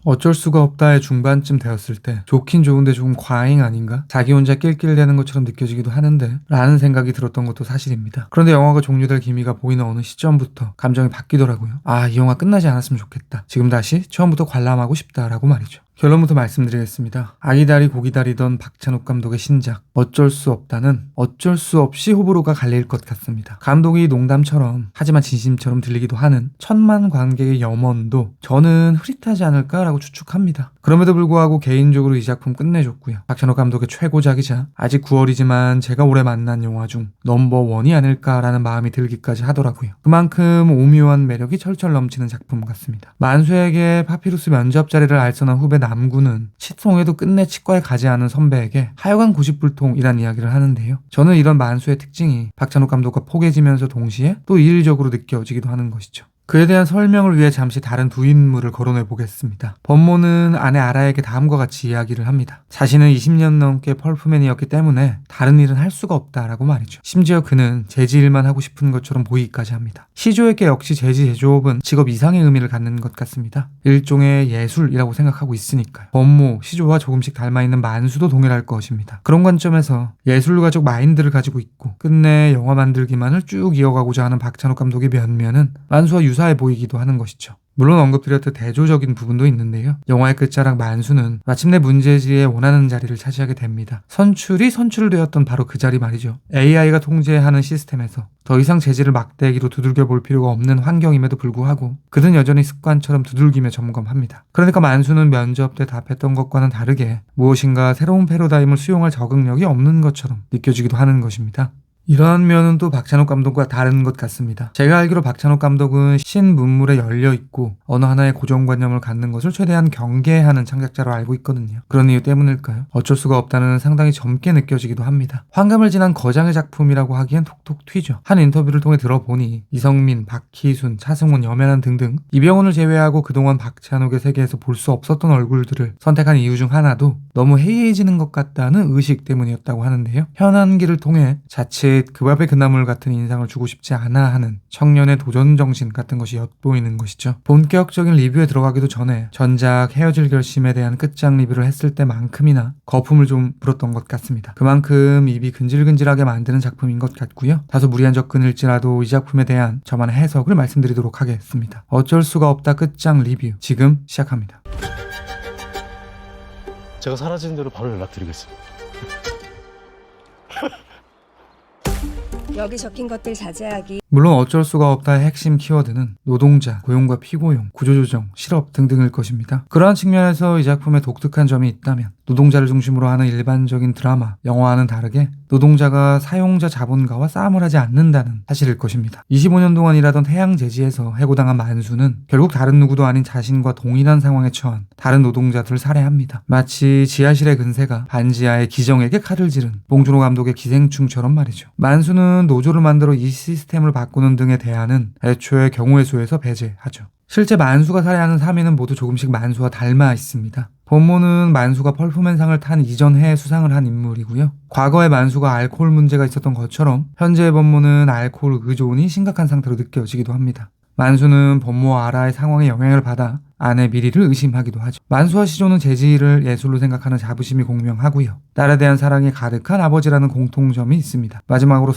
어쩔 수가 없다의 중반쯤 되었을 때 좋긴 좋은데 조금 과잉 아닌가? 자기 혼자 낄낄대는 것처럼 느껴지기도 하는데 라는 생각이 들었던 것도 사실입니다. 그런데 영화가 종료될 기미가 보이는 어느 시점부터 감정이 바뀌더라고요. 아, 이 영화 끝나지 않았으면 좋겠다. 지금 다시 처음부터 관람하고 싶다라고 말이죠. 결론부터 말씀드리겠습니다. 아기다리 고기다리던 박찬욱 감독의 신작 어쩔 수 없다는 어쩔 수 없이 호불호가 갈릴 것 같습니다. 감독이 농담처럼 하지만 진심처럼 들리기도 하는 천만 관객의 염원도 저는 흐릿하지 않을까라고 추측합니다. 그럼에도 불구하고 개인적으로 이 작품 끝내줬고요. 박찬욱 감독의 최고작이자 아직 9월이지만 제가 올해 만난 영화 중 넘버원이 아닐까라는 마음이 들기까지 하더라고요. 그만큼 오묘한 매력이 철철 넘치는 작품 같습니다. 만수에게 파피루스 면접 자리를 알선한 후배 남구는 치통에도 끝내 치과에 가지 않은 선배에게 하여간 고집불통이란 이야기를 하는데요. 저는 이런 만수의 특징이 박찬욱 감독과 포개지면서 동시에 또 이질적으로 느껴지기도 하는 것이죠. 그에 대한 설명을 위해 잠시 다른 두 인물을 거론해 보겠습니다. 범모는 아내 아라에게 다음과 같이 이야기를 합니다. 자신은 20년 넘게 펄프맨이었기 때문에 다른 일은 할 수가 없다라고 말이죠. 심지어 그는 재지 일만 하고 싶은 것처럼 보이기까지 합니다. 시조에게 역시 재지 제조업은 직업 이상의 의미를 갖는 것 같습니다. 일종의 예술이라고 생각하고 있으니까요. 범모, 시조와 조금씩 닮아있는 만수도 동일할 것입니다. 그런 관점에서 예술가적 마인드를 가지고 있고 끝내 영화 만들기만을 쭉 이어가고자 하는 박찬욱 감독의 면면은 만수와 유사해 보이기도 하는 것이죠. 물론 언급드렸듯 대조적인 부분도 있는데요. 영화의 끝자락 만수는 마침내 문제지에 원하는 자리를 차지하게 됩니다. 선출이 선출되었던 바로 그 자리 말이죠. AI가 통제하는 시스템에서 더 이상 재질을 막대기로 두들겨 볼 필요가 없는 환경임에도 불구하고 그는 여전히 습관처럼 두들기며 점검합니다. 그러니까 만수는 면접 때 답했던 것과는 다르게 무엇인가 새로운 패러다임을 수용할 적응력이 없는 것처럼 느껴지기도 하는 것입니다. 이러한 면은 또 박찬욱 감독과 다른 것 같습니다. 제가 알기로 박찬욱 감독은 신문물에 열려있고 어느 하나의 고정관념을 갖는 것을 최대한 경계하는 창작자로 알고 있거든요. 그런 이유 때문일까요? 어쩔 수가 없다는 상당히 젊게 느껴지기도 합니다. 환감을 지난 거장의 작품이라고 하기엔 톡톡 튀죠. 한 인터뷰를 통해 들어보니 이성민, 박희순, 차승원, 염혜란 등등 이병헌을 제외하고 그동안 박찬욱의 세계에서 볼 수 없었던 얼굴들을 선택한 이유 중 하나도 너무 해이해지는 것 같다는 의식 때문이었다고 하는데요. 현안기를 통해 자칫 그 앞에 그나물 같은 인상을 주고 싶지 않아 하는 청년의 도전정신 같은 것이 엿보이는 것이죠. 본격적인 리뷰에 들어가기도 전에 전작 헤어질 결심에 대한 끝장 리뷰를 했을 때만큼이나 거품을 좀 불었던 것 같습니다. 그만큼 입이 근질근질하게 만드는 작품인 것 같고요. 다소 무리한 접근일지라도 이 작품에 대한 저만의 해석을 말씀드리도록 하겠습니다. 어쩔 수가 없다 끝장 리뷰 지금 시작합니다. 제가 사라지는 대로 바로 연락드리겠습니다. 여기 적힌 것들 자제하기. 물론 어쩔 수가 없다의 핵심 키워드는 노동자, 고용과 피고용, 구조조정, 실업 등등일 것입니다. 그러한 측면에서 이 작품에 독특한 점이 있다면 노동자를 중심으로 하는 일반적인 드라마, 영화와는 다르게 노동자가 사용자 자본가와 싸움을 하지 않는다는 사실일 것입니다. 25년 동안 일하던 태양제지에서 해고당한 만수는 결국 다른 누구도 아닌 자신과 동일한 상황에 처한 다른 노동자들을 살해합니다. 마치 지하실의 근세가 반지하의 기정에게 칼을 지른 봉준호 감독의 기생충처럼 말이죠. 만수는 노조를 만들어 이 시스템을 바꾸는 등에 대안은 애초에 경우의 수에서 배제하죠. 실제 만수가 살해하는 3인은 모두 조금씩 만수와 닮아 있습니다. 범모는 만수가 펄프맨상을 탄 이전 해에 수상을 한 인물이고요. 과거에 만수가 알코올 문제가 있었던 것처럼 현재의 범모는 알코올 의존이 심각한 상태로 느껴지기도 합니다. 만수는 범모와 아라의 상황에 영향을 받아 아내 미리를 의심하기도 하죠. 만수와 시조는 재지를 예술로 생각하는 자부심이 공명하고요. 딸에 대한 사랑이 가득한 아버지라는 공통점이 있습니다. 마지막으로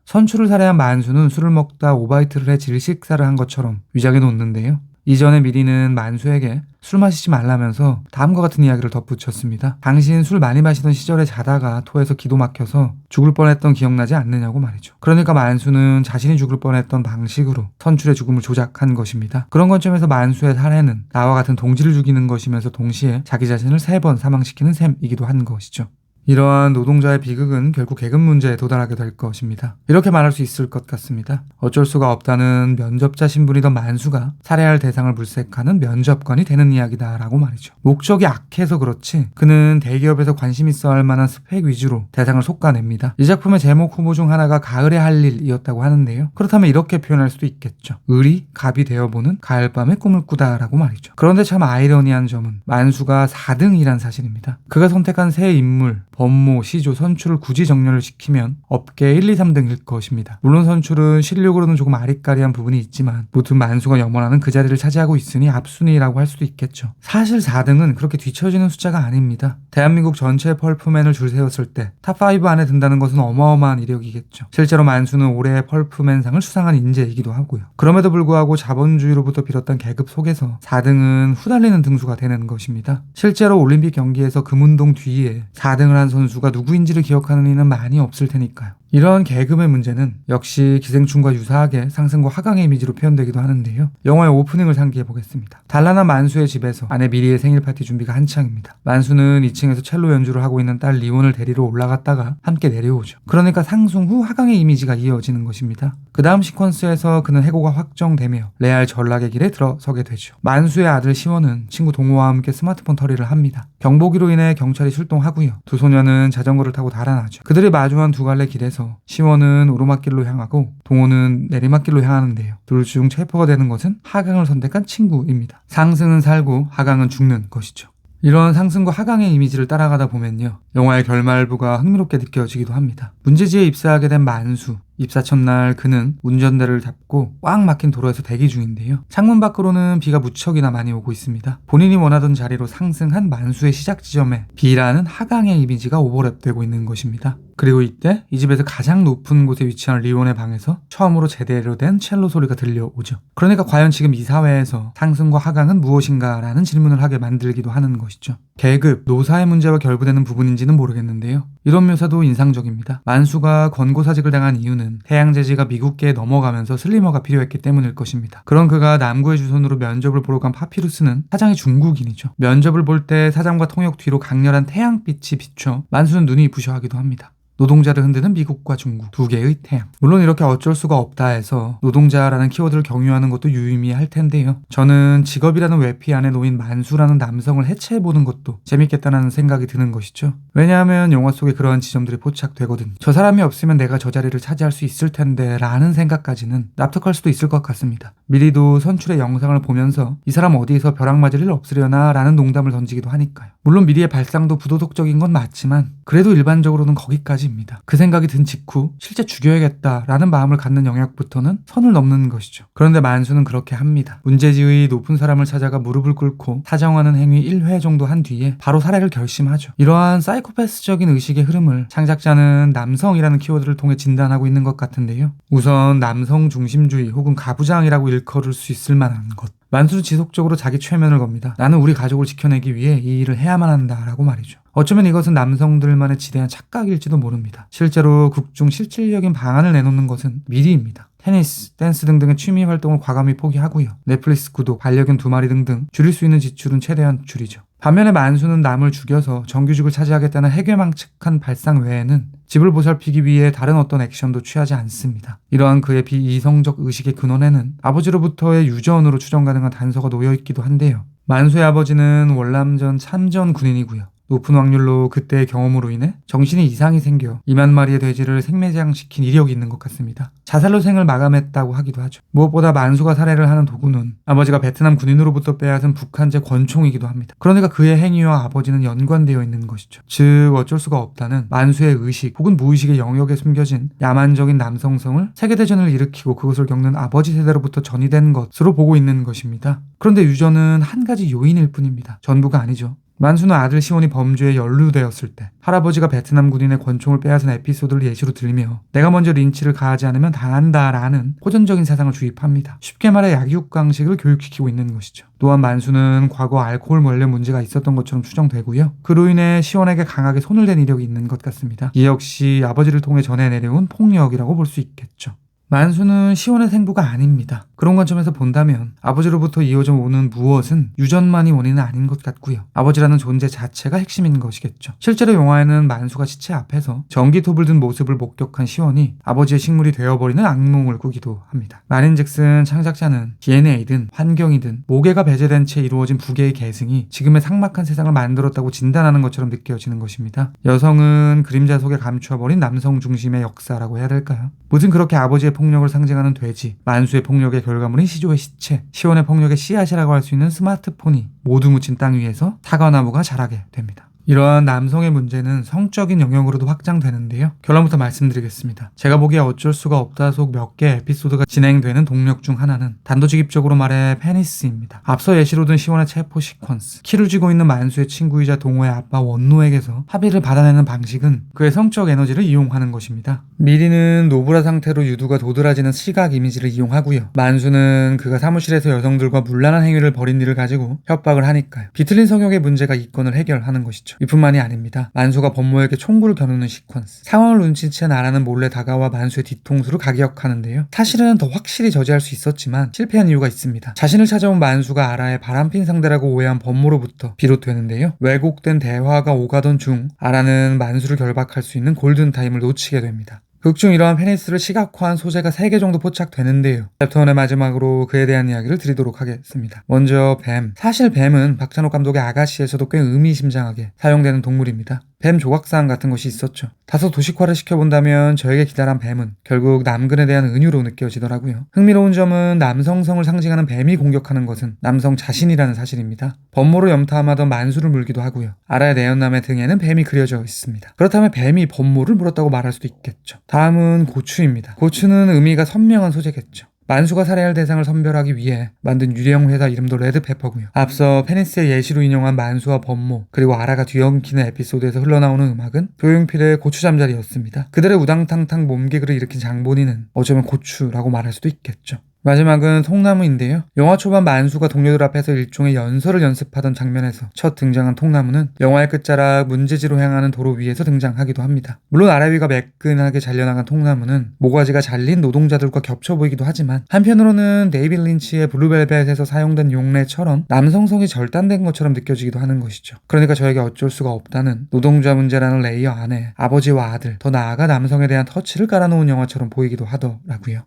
선출을 살해한 만수는 술을 먹다 오바이트를 해 질식사를 한 것처럼 위장해 놓는데요. 이전에 미리는 만수에게 술 마시지 말라면서 다음과 같은 이야기를 덧붙였습니다. 당신 술 많이 마시던 시절에 자다가 토해서 기도 막혀서 죽을 뻔했던 기억나지 않느냐고 말이죠. 그러니까 만수는 자신이 죽을 뻔했던 방식으로 선출의 죽음을 조작한 것입니다. 그런 관점에서 만수의 살해는 나와 같은 동지를 죽이는 것이면서 동시에 자기 자신을 3번 사망시키는 셈이기도 한 것이죠. 이러한 노동자의 비극은 결국 계급 문제에 도달하게 될 것입니다. 이렇게 말할 수 있을 것 같습니다. 어쩔 수가 없다는 면접자 신분이던 만수가 살해할 대상을 물색하는 면접관이 되는 이야기다라고 말이죠. 목적이 악해서 그렇지 그는 대기업에서 관심 있어 할 만한 스펙 위주로 대상을 솎아냅니다. 이 작품의 제목 후보 중 하나가 가을의 할 일이었다고 하는데요. 그렇다면 이렇게 표현할 수도 있겠죠. 을이 갑이 되어보는 가을밤의 꿈을 꾸다라고 말이죠. 그런데 참 아이러니한 점은 만수가 4등이란 사실입니다. 그가 선택한 새 인물 법모, 시조, 선출을 굳이 정렬을 시키면 업계 1, 2, 3등일 것입니다. 물론 선출은 실력으로는 조금 아리까리한 부분이 있지만 무튼 만수가 염원하는 그 자리를 차지하고 있으니 앞순위라고 할 수도 있겠죠. 사실 4등은 그렇게 뒤처지는 숫자가 아닙니다. 대한민국 전체 펄프맨을 줄 세웠을 때 탑5 안에 든다는 것은 어마어마한 이력이겠죠. 실제로 만수는 올해의 펄프맨상을 수상한 인재이기도 하고요. 그럼에도 불구하고 자본주의로부터 빌었던 계급 속에서 4등은 후달리는 등수가 되는 것입니다. 실제로 올림픽 경기에서 금운동 뒤에 4등을 한 선수가 누구인지를 기억하는 이는 많이 없을 테니까요. 이런 계급의 문제는 역시 기생충과 유사하게 상승과 하강의 이미지로 표현되기도 하는데요. 영화의 오프닝을 상기해 보겠습니다. 단란한 만수의 집에서 아내 미리의 생일 파티 준비가 한창입니다. 만수는 2층에서 첼로 연주를 하고 있는 딸 리온을 데리러 올라갔다가 함께 내려오죠. 그러니까 상승 후 하강의 이미지가 이어지는 것입니다. 그 다음 시퀀스에서 그는 해고가 확정되며 레알 전락의 길에 들어서게 되죠. 만수의 아들 시원은 친구 동호와 함께 스마트폰 털이를 합니다. 경보기로 인해 경찰이 출동하고요. 두 소녀는 자전거를 타고 달아나죠. 그들이 마주한 두 갈래 길에서 시원은 오르막길로 향하고 동호는 내리막길로 향하는데요. 둘 중 체포가 되는 것은 하강을 선택한 친구입니다. 상승은 살고 하강은 죽는 것이죠. 이런 상승과 하강의 이미지를 따라가다 보면요. 영화의 결말부가 흥미롭게 느껴지기도 합니다. 문제지에 입사하게 된 만수. 입사 첫날 그는 운전대를 잡고 꽉 막힌 도로에서 대기 중인데요. 창문 밖으로는 비가 무척이나 많이 오고 있습니다. 본인이 원하던 자리로 상승한 만수의 시작 지점에 B라는 하강의 이미지가 오버랩되고 있는 것입니다. 그리고 이때 이 집에서 가장 높은 곳에 위치한 리온의 방에서 처음으로 제대로 된 첼로 소리가 들려오죠. 그러니까 과연 지금 이 사회에서 상승과 하강은 무엇인가 라는 질문을 하게 만들기도 하는 것이죠. 계급, 노사의 문제와 결부되는 부분인지는 모르겠는데요. 이런 묘사도 인상적입니다. 만수가 권고사직을 당한 이유는 태양제지가 미국계에 넘어가면서 슬리머가 필요했기 때문일 것입니다. 그런 그가 남구의 주선으로 면접을 보러 간 파피루스는 사장이 중국인이죠. 면접을 볼 때 사장과 통역 뒤로 강렬한 태양빛이 비춰 만수는 눈이 부셔하기도 합니다. 노동자를 흔드는 미국과 중국 두 개의 태양. 물론 이렇게 어쩔 수가 없다 해서 노동자라는 키워드를 경유하는 것도 유의미할 텐데요. 저는 직업이라는 외피 안에 놓인 만수라는 남성을 해체해보는 것도 재밌겠다는 생각이 드는 것이죠. 왜냐하면 영화 속에 그러한 지점들이 포착되거든요. 저 사람이 없으면 내가 저 자리를 차지할 수 있을 텐데 라는 생각까지는 납득할 수도 있을 것 같습니다. 미리도 선출의 영상을 보면서 이 사람 어디에서 벼락 맞을 일 없으려나 라는 농담을 던지기도 하니까요. 물론 미리의 발상도 부도덕적인 건 맞지만 그래도 일반적으로는 거기까지입니다. 그 생각이 든 직후 실제 죽여야겠다라는 마음을 갖는 영역부터는 선을 넘는 것이죠. 그런데 만수는 그렇게 합니다. 문제지의 높은 사람을 찾아가 무릎을 꿇고 사정하는 행위 1회 정도 한 뒤에 바로 살해를 결심하죠. 이러한 사이코패스적인 의식의 흐름을 창작자는 남성이라는 키워드를 통해 진단하고 있는 것 같은데요. 우선 남성 중심주의 혹은 가부장이라고 일컬을 수 있을 만한 것. 만수는 지속적으로 자기 최면을 겁니다. 나는 우리 가족을 지켜내기 위해 이 일을 해야만 한다라고 말이죠. 어쩌면 이것은 남성들만의 지대한 착각일지도 모릅니다. 실제로 극중 실질적인 방안을 내놓는 것은 미리입니다. 테니스, 댄스 등등의 취미 활동을 과감히 포기하고요. 넷플릭스 구독, 반려견 2마리 등등 줄일 수 있는 지출은 최대한 줄이죠. 반면에 만수는 남을 죽여서 정규직을 차지하겠다는 해괴망측한 발상 외에는 집을 보살피기 위해 다른 어떤 액션도 취하지 않습니다. 이러한 그의 비이성적 의식의 근원에는 아버지로부터의 유전으로 추정 가능한 단서가 놓여있기도 한데요. 만수의 아버지는 월남전 참전 군인이고요. 높은 확률로 그때의 경험으로 인해 정신에 이상이 생겨 2만 마리의 돼지를 생매장시킨 이력이 있는 것 같습니다. 자살로 생을 마감했다고 하기도 하죠. 무엇보다 만수가 살해를 하는 도구는 아버지가 베트남 군인으로부터 빼앗은 북한제 권총이기도 합니다. 그러니까 그의 행위와 아버지는 연관되어 있는 것이죠. 즉 어쩔 수가 없다는 만수의 의식 혹은 무의식의 영역에 숨겨진 야만적인 남성성을 세계대전을 일으키고 그것을 겪는 아버지 세대로부터 전이된 것으로 보고 있는 것입니다. 그런데 유전은 한 가지 요인일 뿐입니다. 전부가 아니죠. 만수는 아들 시온이 범죄에 연루되었을 때 할아버지가 베트남 군인의 권총을 빼앗은 에피소드를 예시로 들며 내가 먼저 린치를 가하지 않으면 당한다라는 호전적인 사상을 주입합니다. 쉽게 말해 약육강식을 교육시키고 있는 것이죠. 또한 만수는 과거 알코올 관련 문제가 있었던 것처럼 추정되고요. 그로 인해 시온에게 강하게 손을 댄 이력이 있는 것 같습니다. 이 역시 아버지를 통해 전해 내려온 폭력이라고 볼 수 있겠죠. 만수는 시온의 생부가 아닙니다. 그런 관점에서 본다면 아버지로부터 이어져 오는 무엇은 유전만이 원인은 아닌 것 같고요. 아버지라는 존재 자체가 핵심인 것이겠죠. 실제로 영화에는 만수가 시체 앞에서 전기톱을 든 모습을 목격한 시온이 아버지의 식물이 되어버리는 악몽을 꾸기도 합니다. 말인즉슨 창작자는 DNA든 환경이든 모계가 배제된 채 이루어진 부계의 계승이 지금의 삭막한 세상을 만들었다고 진단하는 것처럼 느껴지는 것입니다. 여성은 그림자 속에 감추어버린 남성 중심의 역사라고 해야 될까요? 무슨 그렇게 아버지의 폭력을 상징하는 돼지, 만수의 폭력의 결과물인 시조의 시체, 시온의 폭력의 씨앗이라고 할 수 있는 스마트폰이 모두 묻힌 땅 위에서 사과나무가 자라게 됩니다. 이러한 남성의 문제는 성적인 영역으로도 확장되는데요. 결론부터 말씀드리겠습니다. 제가 보기에 어쩔 수가 없다 속 몇 개 에피소드가 진행되는 동력 중 하나는 단도직입적으로 말해 페니스입니다. 앞서 예시로 든 시원의 체포 시퀀스. 키를 쥐고 있는 만수의 친구이자 동호의 아빠 원노에게서 합의를 받아내는 방식은 그의 성적 에너지를 이용하는 것입니다. 미리는 노브라 상태로 유두가 도드라지는 시각 이미지를 이용하고요. 만수는 그가 사무실에서 여성들과 문란한 행위를 벌인 일을 가지고 협박을 하니까요. 비틀린 성욕의 문제가 이 건을 해결하는 것이죠. 이뿐만이 아닙니다. 만수가 법모에게 총구를 겨누는 시퀀스. 상황을 눈치챈 아라는 몰래 다가와 만수의 뒤통수를 가격하는데요. 사실은 더 확실히 저지할 수 있었지만 실패한 이유가 있습니다. 자신을 찾아온 만수가 아라의 바람핀 상대라고 오해한 법모로부터 비롯되는데요. 왜곡된 대화가 오가던 중 아라는 만수를 결박할 수 있는 골든타임을 놓치게 됩니다. 극중 이러한 페니스를 시각화한 소재가 3개 정도 포착되는데요. 챕터 1의 마지막으로 그에 대한 이야기를 드리도록 하겠습니다. 먼저 뱀. 사실 뱀은 박찬욱 감독의 아가씨에서도 꽤 의미심장하게 사용되는 동물입니다. 뱀 조각상 같은 것이 있었죠. 다소 도식화를 시켜본다면 저에게 기다란 뱀은 결국 남근에 대한 은유로 느껴지더라고요. 흥미로운 점은 남성성을 상징하는 뱀이 공격하는 것은 남성 자신이라는 사실입니다. 법모로 염탐하던 만수를 물기도 하고요. 아라의 내연남의 등에는 뱀이 그려져 있습니다. 그렇다면 뱀이 법모를 물었다고 말할 수도 있겠죠. 다음은 고추입니다. 고추는 의미가 선명한 소재겠죠. 만수가 살해할 대상을 선별하기 위해 만든 유령 회사 이름도 레드페퍼고요. 앞서 페니스의 예시로 인용한 만수와 법모 그리고 아라가 뒤엉키는 에피소드에서 흘러나오는 음악은 조용필의 고추 잠자리였습니다. 그들의 우당탕탕 몸개그를 일으킨 장본인은 어쩌면 고추라고 말할 수도 있겠죠. 마지막은 통나무인데요. 영화 초반 만수가 동료들 앞에서 일종의 연설을 연습하던 장면에서 첫 등장한 통나무는 영화의 끝자락 문제지로 향하는 도로 위에서 등장하기도 합니다. 물론 아래 위가 매끈하게 잘려나간 통나무는 모가지가 잘린 노동자들과 겹쳐 보이기도 하지만 한편으로는 데이빗 린치의 블루벨벳에서 사용된 용례처럼 남성성이 절단된 것처럼 느껴지기도 하는 것이죠. 그러니까 저에게 어쩔 수가 없다는 노동자 문제라는 레이어 안에 아버지와 아들, 더 나아가 남성에 대한 터치를 깔아놓은 영화처럼 보이기도 하더라고요.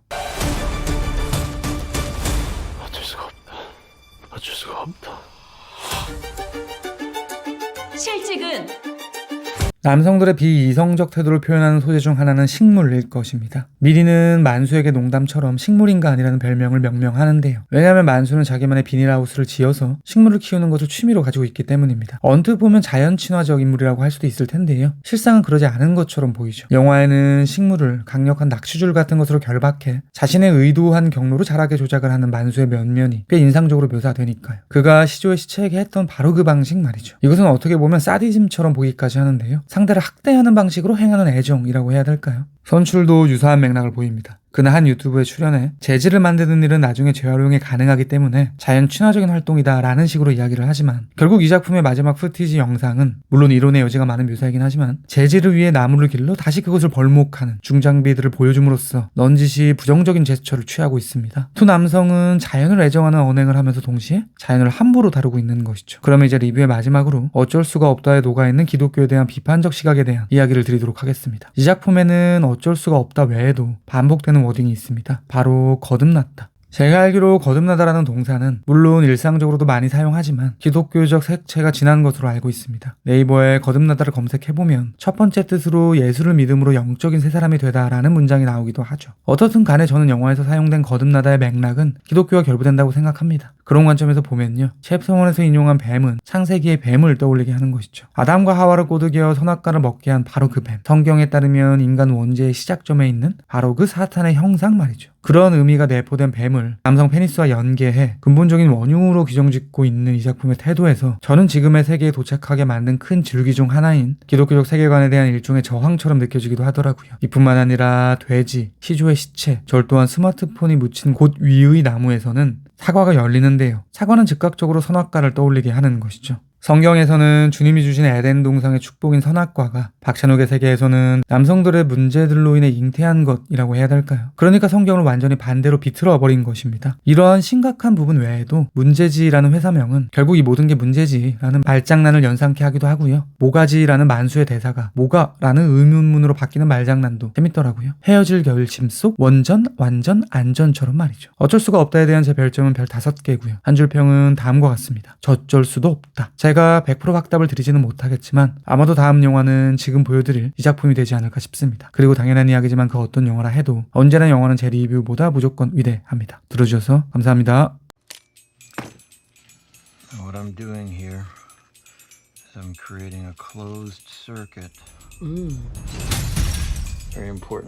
어쩔 수가 없다. 실직은 남성들의 비이성적 태도를 표현하는 소재 중 하나는 식물일 것입니다. 미리는 만수에게 농담처럼 식물인가 아니라는 별명을 명명하는데요. 왜냐하면 만수는 자기만의 비닐하우스를 지어서 식물을 키우는 것을 취미로 가지고 있기 때문입니다. 언뜻 보면 자연 친화적 인물이라고 할 수도 있을 텐데요. 실상은 그러지 않은 것처럼 보이죠. 영화에는 식물을 강력한 낚시줄 같은 것으로 결박해 자신의 의도한 경로로 자라게 조작을 하는 만수의 면면이 꽤 인상적으로 묘사되니까요. 그가 시조의 시체에게 했던 바로 그 방식 말이죠. 이것은 어떻게 보면 사디즘처럼 보기까지 하는데요. 상대를 학대하는 방식으로 행하는 애정이라고 해야 될까요? 선출도 유사한 맥락을 보입니다. 그는 한 유튜브에 출연해 재질을 만드는 일은 나중에 재활용이 가능하기 때문에 자연 친화적인 활동이다 라는 식으로 이야기를 하지만 결국 이 작품의 마지막 푸티지 영상은 물론 이론의 여지가 많은 묘사이긴 하지만 재질을 위해 나무를 길러 다시 그것을 벌목하는 중장비들을 보여줌으로써 넌지시 부정적인 제스처를 취하고 있습니다. 두 남성은 자연을 애정하는 언행을 하면서 동시에 자연을 함부로 다루고 있는 것이죠. 그러면 이제 리뷰의 마지막으로 어쩔 수가 없다에 녹아있는 기독교에 대한 비판적 시각에 대한 이야기를 드리도록 하겠습니다. 이 작품에는 어쩔 수가 없다 외에도 반복되는 워딩이 있습니다. 바로 거듭났다. 제가 알기로 거듭나다라는 동사는 물론 일상적으로도 많이 사용하지만 기독교적 색채가 진한 것으로 알고 있습니다. 네이버에 거듭나다를 검색해보면 첫 번째 뜻으로 예수를 믿음으로 영적인 새 사람이 되다라는 문장이 나오기도 하죠. 어떻든 간에 저는 영화에서 사용된 거듭나다의 맥락은 기독교와 결부된다고 생각합니다. 그런 관점에서 보면요. 챕성원에서 인용한 뱀은 창세기의 뱀을 떠올리게 하는 것이죠. 아담과 하와를 꼬드겨 선악과를 먹게 한 바로 그 뱀. 성경에 따르면 인간 원죄의 시작점에 있는 바로 그 사탄의 형상 말이죠. 그런 의미가 내포된 뱀을 남성 페니스와 연계해 근본적인 원흉으로 규정짓고 있는 이 작품의 태도에서 저는 지금의 세계에 도착하게 만든 큰 줄기 중 하나인 기독교적 세계관에 대한 일종의 저항처럼 느껴지기도 하더라고요. 이뿐만 아니라 돼지, 시조의 시체, 절 또한 스마트폰이 묻힌 곳 위의 나무에서는 사과가 열리는데요. 사과는 즉각적으로 선악과를 떠올리게 하는 것이죠. 성경에서는 주님이 주신 에덴 동상의 축복인 선악과가 박찬욱의 세계에서는 남성들의 문제들로 인해 잉태한 것이라고 해야 될까요? 그러니까 성경을 완전히 반대로 비틀어버린 것입니다. 이러한 심각한 부분 외에도 문제지라는 회사명은 결국 이 모든 게 문제지라는 말장난을 연상케 하기도 하고요. 모가지라는 만수의 대사가 모가라는 의문문으로 바뀌는 말장난도 재밌더라고요. 헤어질 결심 속 원전, 완전, 안전처럼 말이죠. 어쩔 수가 없다에 대한 제 별점은 별 5개고요. 한 줄 평은 다음과 같습니다. 저쩔 수도 없다. 제가 100% 확답을 드리지는 못하겠지만 아마도 다음 영화는 지금 보여드릴 이 작품이 되지 않을까 싶습니다. 그리고 당연한 이야기지만 그 어떤 영화라 해도 언제나 영화는 제 리뷰보다 무조건 위대합니다. 들어주셔서 감사합니다. What I'm doing here I'm creating a closed circuit. Very important.